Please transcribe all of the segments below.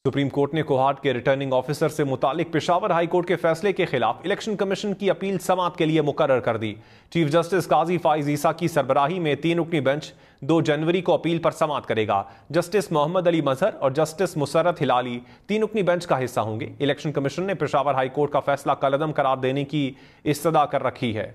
Supreme court ने कोहाट के returning officer से मुतालिक पेशावर हाई कोर्ट के फैसले के खिलाफ इलेक्शन कमीशन की अपील समाअत के लिए मुकर्रर कर दी। चीफ जस्टिस काजी फाइज ईसा की सरबराही में 3 रुकनी बेंच 2 जनवरी को अपील पर समाअत करेगा। जस्टिस मोहम्मद अली मजहर और जस्टिस मुसर्रत हिलाली 3 रुकनी बेंच का हिस्सा होंगे। इलेक्शन कमीशन ने पेशावर हाई कोर्ट का फैसला कलअदम करार देने की इस्तदा कर रखी है।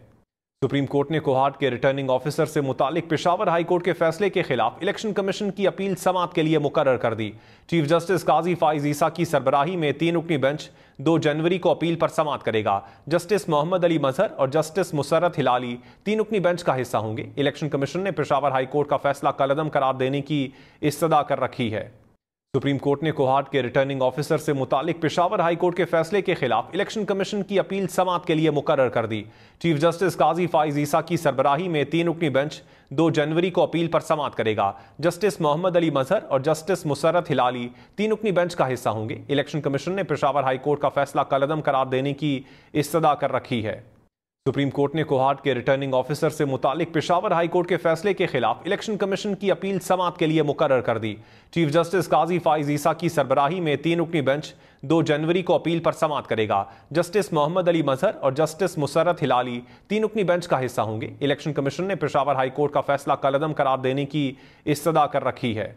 सुप्रीम कोर्ट ने कोहाट के रिटर्निंग ऑफिसर से मुतालिक पेशावर हाई कोर्ट के फैसले के खिलाफ इलेक्शन कमीशन की अपील समाअत के लिए मुकर्रर कर दी। चीफ जस्टिस काजी फाइज ईसा की सरबराही में 3 रुकनी बेंच 2 जनवरी को अपील पर समाअत करेगा। जस्टिस मोहम्मद अली मजहर और जस्टिस मुसर्रत हिलाली 3 रुकनी बेंच का हिस्सा होंगे। इलेक्शन कमीशन ने पेशावर हाई कोर्ट का फैसला कलअदम करार देने की इस्तदा कर रखी है। सुप्रीम कोर्ट ने कोहाट के रिटर्निंग ऑफिसर से मुतालिक पेशावर हाई कोर्ट के फैसले के खिलाफ इलेक्शन कमीशन की अपील समाअत के लिए मुकर्रर कर दी। चीफ जस्टिस काजी फाइज ईसा की सरबराही में 3 रुकनी बेंच 2 जनवरी को अपील पर समाअत करेगा। जस्टिस मोहम्मद अली मजहर और जस्टिस मुसर्रत हिलाली 3 रुकनी बेंच का हिस्सा होंगे। इलेक्शन कमीशन ने पेशावर हाई कोर्ट का फैसला कलअदम करार देने की इस्तदा कर रखी है। सुप्रीम कोर्ट ने कोहाट के रिटर्निंग ऑफिसर से मुतालिक पेशावर हाई कोर्ट के फैसले के खिलाफ इलेक्शन कमीशन की अपील समाअत के लिए मुकर्रर कर दी। चीफ जस्टिस काजी फाइज ईसा की सरबराही में 3 रुकनी बेंच 2 जनवरी को अपील पर समाअत करेगा। जस्टिस मोहम्मद अली मजहर और जस्टिस मुसर्रत हिलाली 3 रुकनी बेंच का हिस्सा होंगे। इलेक्शन कमीशन ने पेशावर हाई कोर्ट का फैसला कलअदम करार देने की इस्तदा कर रखी है।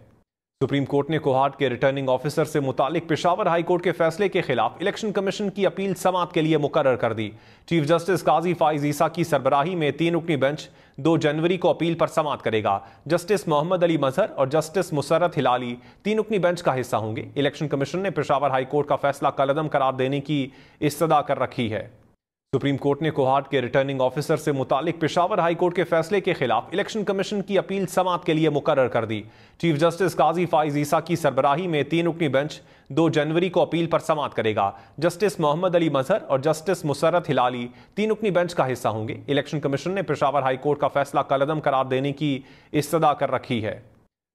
सुप्रीम कोर्ट ने कोहाट के रिटर्निंग ऑफिसर से मुतालिक पेशावर हाई कोर्ट के फैसले के खिलाफ इलेक्शन कमीशन की अपील समाअत के लिए मुकर्रर कर दी। चीफ जस्टिस काजी फाइज ईसा की सरबराही में 3 रुकनी बेंच 2 जनवरी को अपील पर समाअत करेगा। जस्टिस मोहम्मद अली मजहर और जस्टिस मुसर्रत हिलाली 3 रुकनी बेंच का हिस्सा होंगे। इलेक्शन कमीशन ने पेशावर हाई कोर्ट का फैसला कलअदम करार देने की इस्तदा कर रखी है। सुप्रीम कोर्ट ने कोहाट के रिटर्निंग ऑफिसर से मुतालिक पेशावर हाई कोर्ट के फैसले के खिलाफ इलेक्शन कमीशन की अपील समाअत के लिए मुकर्रर कर दी। चीफ जस्टिस काजी फाइज ईसा की सरबराही में 3 रुकनी बेंच 2 जनवरी को अपील पर समाअत करेगा। जस्टिस मोहम्मद अली मजहर और जस्टिस मुसर्रत हिलाली 3 रुकनी बेंच का हिस्सा होंगे। इलेक्शन कमीशन ने पेशावर हाई कोर्ट का फैसला कलअदम करार देने की इस्तदा कर रखी है।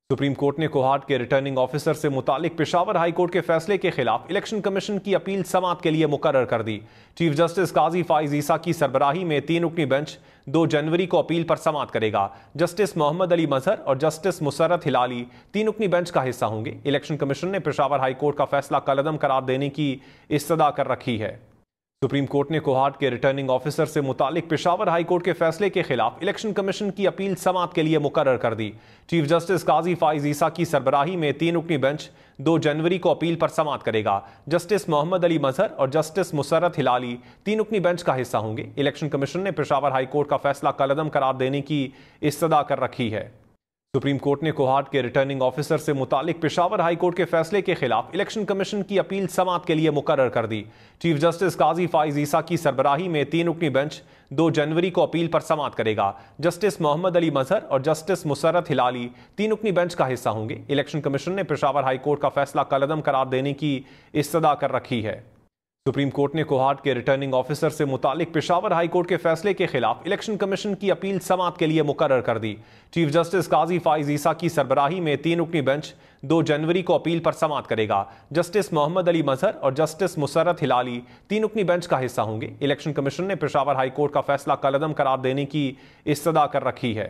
सुप्रीम कोर्ट ने कोहाट के रिटर्निंग ऑफिसर से मुतालिक पेशावर हाई कोर्ट के फैसले के खिलाफ इलेक्शन कमीशन की अपील समाअत के लिए मुकर्रर कर दी। चीफ जस्टिस काजी फाइज ईसा की सरबराही में 3 रुकनी बेंच 2 जनवरी को अपील पर समाअत करेगा। जस्टिस मोहम्मद अली मजहर और जस्टिस मुसर्रत हिलाली 3 रुकनी बेंच का हिस्सा होंगे। इलेक्शन कमीशन ने पेशावर हाई कोर्ट का फैसला कलअदम करार देने की इस्तदा कर रखी है। सुप्रीम कोर्ट ने कोहाट के रिटर्निंग ऑफिसर से मुतालिक पेशावर हाई कोर्ट के फैसले के खिलाफ इलेक्शन कमीशन की अपील समाअत के लिए मुकर्रर कर दी। चीफ जस्टिस काजी फाइज ईसा की सरबराही में 3 रुकनी बेंच 2 जनवरी को अपील पर समाअत करेगा। जस्टिस मोहम्मद अली मजहर और जस्टिस मुसर्रत हिलाली 3 रुकनी बेंच का हिस्सा होंगे। इलेक्शन कमीशन ने पेशावर हाई कोर्ट का फैसला कलअदम करार देने की इस्तदा कर रखी है। सुप्रीम कोर्ट ने कोहाट के रिटर्निंग ऑफिसर से मुतालिक पेशावर हाई कोर्ट के फैसले के खिलाफ इलेक्शन कमीशन की अपील समाअत के लिए मुकर्रर कर दी। चीफ जस्टिस काजी फाइज ईसा की सरबराही में 3 रुकनी बेंच 2 जनवरी को अपील पर समाअत करेगा। जस्टिस मोहम्मद अली मजहर और जस्टिस मुसर्रत हिलाली 3 रुकनी बेंच का हिस्सा होंगे। इलेक्शन कमीशन ने पेशावर हाई कोर्ट का फैसला कलअदम करार देने की इस्तदा कर रखी है। सुप्रीम कोर्ट ने कोहाट के रिटर्निंग ऑफिसर से मुतालिक पेशावर हाई कोर्ट के फैसले के खिलाफ इलेक्शन कमीशन की अपील समाअत के लिए मुकर्रर कर दी। चीफ जस्टिस काजी फाइज ईसा की सरबराही में 3 रुकनी बेंच 2 जनवरी को अपील पर समाअत करेगा। जस्टिस मोहम्मद अली मजहर और जस्टिस मुसर्रत हिलाली 3 रुकनी बेंच का हिस्सा होंगे। इलेक्शन कमीशन ने पेशावर हाई कोर्ट का फैसला कलअदम करार देने की इस्तदा कर रखी है।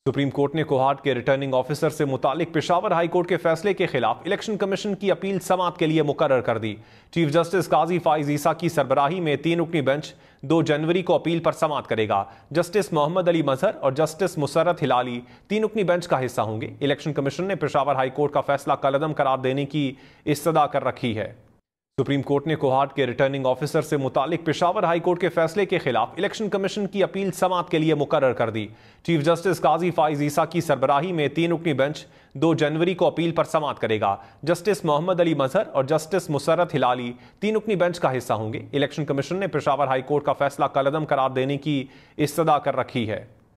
सुप्रीम कोर्ट ने कोहाट के रिटर्निंग ऑफिसर से मुतालिक पेशावर हाई कोर्ट के फैसले के खिलाफ इलेक्शन कमीशन की अपील समाअत के लिए मुकर्रर कर दी। चीफ जस्टिस काजी फाइज ईसा की सरबराही में 3 रुकनी बेंच 2 जनवरी को अपील पर समाअत करेगा। जस्टिस मोहम्मद अली मजहर और जस्टिस मुसर्रत हिलाली 3 रुकनी बेंच का हिस्सा होंगे। इलेक्शन कमीशन ने पेशावर हाई कोर्ट का फैसला कलअदम करार देने की इस्तदा कर रखी है। सुप्रीम कोर्ट ने कोहाट के रिटर्निंग ऑफिसर से मुतालिक पेशावर हाई कोर्ट के फैसले के खिलाफ इलेक्शन कमीशन की अपील समाअत के लिए मुकर्रर कर दी। चीफ जस्टिस काजी फाइज ईसा की सरबराही में 3 रुकनी बेंच 2 जनवरी को अपील पर समाअत करेगा। जस्टिस मोहम्मद अली मजहर और जस्टिस मुसर्रत हिलाली 3 रुकनी बेंच का हिस्सा होंगे। इलेक्शन कमीशन ने पेशावर हाई कोर्ट का फैसला कलअदम करार देने की इस्तदा कर रखी है।